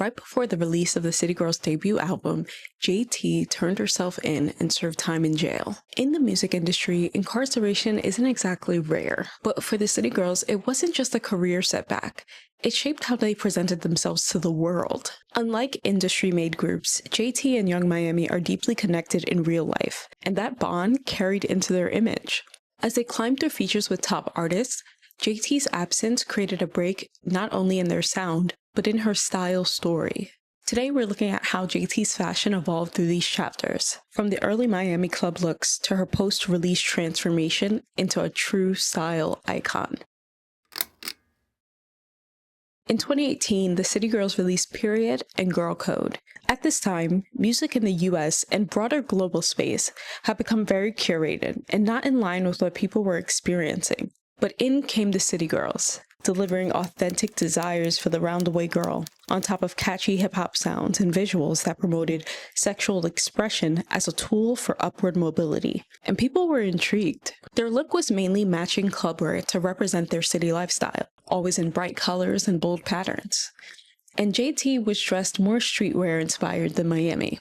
Right before the release of the City Girls' debut album, JT turned herself in and served time in jail. In the music industry, incarceration isn't exactly rare, but for the City Girls, it wasn't just a career setback. It shaped how they presented themselves to the world. Unlike industry-made groups, JT and Young Miami are deeply connected in real life, and that bond carried into their image. As they climbed through features with top artists, JT's absence created a break not only in their sound, but in her style story. Today we're looking at how JT's fashion evolved through these chapters, from the early Miami club looks to her post-release transformation into a true style icon. In 2018, the City Girls released Period and Girl Code. At this time, music in the US and broader global space had become very curated and not in line with what people were experiencing. But in came the City Girls, delivering authentic desires for the round-the-way girl, on top of catchy hip-hop sounds and visuals that promoted sexual expression as a tool for upward mobility. And people were intrigued. Their look was mainly matching clubwear to represent their city lifestyle, always in bright colors and bold patterns. And JT was dressed more streetwear-inspired than Miami.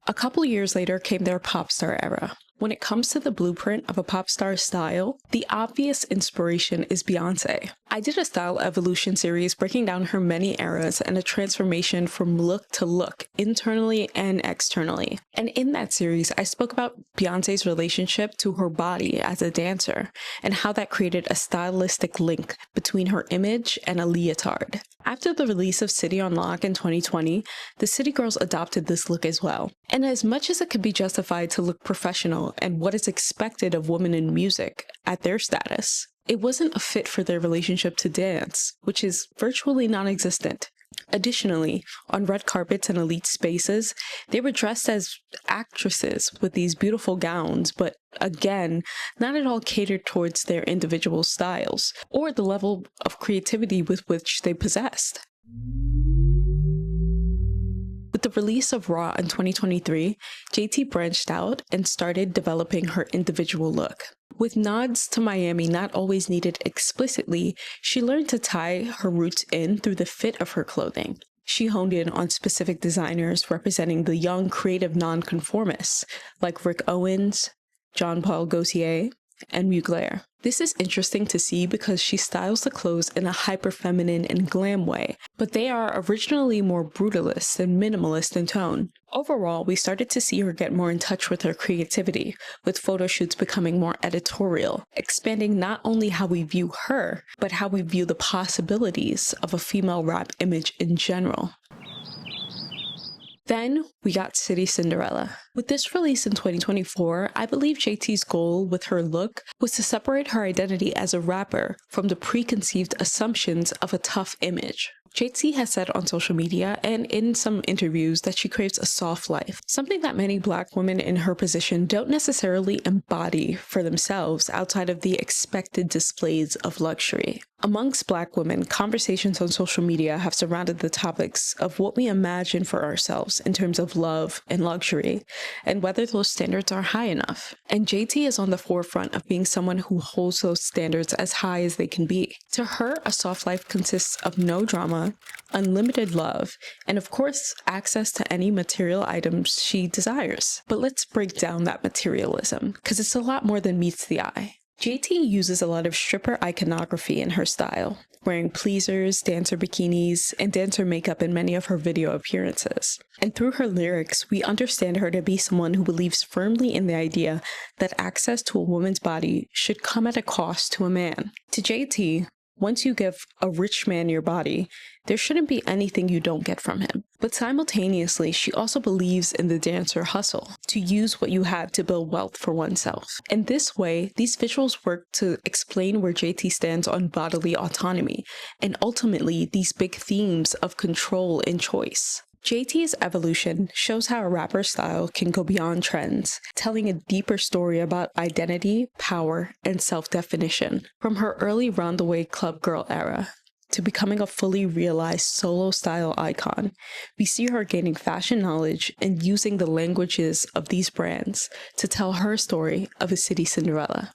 A couple years later came their pop star era. When it comes to the blueprint of a pop star style, the obvious inspiration is Beyoncé. I did a style evolution series breaking down her many eras and a transformation from look to look, internally and externally. And in that series, I spoke about Beyoncé's relationship to her body as a dancer and how that created a stylistic link between her image and a leotard. After the release of City on Lock in 2020, the City Girls adopted this look as well. And as much as it could be justified to look professional and what is expected of women in music at their status, it wasn't a fit for their relationship to dance, which is virtually non-existent. Additionally, on red carpets and elite spaces, they were dressed as actresses with these beautiful gowns, but again, not at all catered towards their individual styles or the level of creativity with which they possessed. With the release of Raw in 2023, JT branched out and started developing her individual look. With nods to Miami not always needed explicitly, she learned to tie her roots in through the fit of her clothing. She honed in on specific designers representing the young creative nonconformists like Rick Owens, Jean Paul Gaultier, and Mugler. This is interesting to see because she styles the clothes in a hyper-feminine and glam way, but they are originally more brutalist and minimalist in tone. Overall, we started to see her get more in touch with her creativity, with photo shoots becoming more editorial, expanding not only how we view her, but how we view the possibilities of a female rap image in general. Then, we got City Cinderella. With this release in 2024, I believe JT's goal with her look was to separate her identity as a rapper from the preconceived assumptions of a tough image. JT has said on social media and in some interviews that she craves a soft life, something that many Black women in her position don't necessarily embody for themselves outside of the expected displays of luxury. Amongst Black women, conversations on social media have surrounded the topics of what we imagine for ourselves in terms of love and luxury, and whether those standards are high enough. And JT is on the forefront of being someone who holds those standards as high as they can be. To her, a soft life consists of no drama, unlimited love, and of course, access to any material items she desires. But let's break down that materialism, because it's a lot more than meets the eye. JT uses a lot of stripper iconography in her style, wearing pleasers, dancer bikinis, and dancer makeup in many of her video appearances. And through her lyrics, we understand her to be someone who believes firmly in the idea that access to a woman's body should come at a cost to a man. To JT, once you give a rich man your body, there shouldn't be anything you don't get from him. But simultaneously, she also believes in the dancer hustle, to use what you have to build wealth for oneself. In this way, these visuals work to explain where JT stands on bodily autonomy, and ultimately these big themes of control and choice. JT's evolution shows how a rapper's style can go beyond trends, telling a deeper story about identity, power, and self-definition. From her early round-the-way club girl era to becoming a fully realized solo style icon, we see her gaining fashion knowledge and using the languages of these brands to tell her story of a city Cinderella.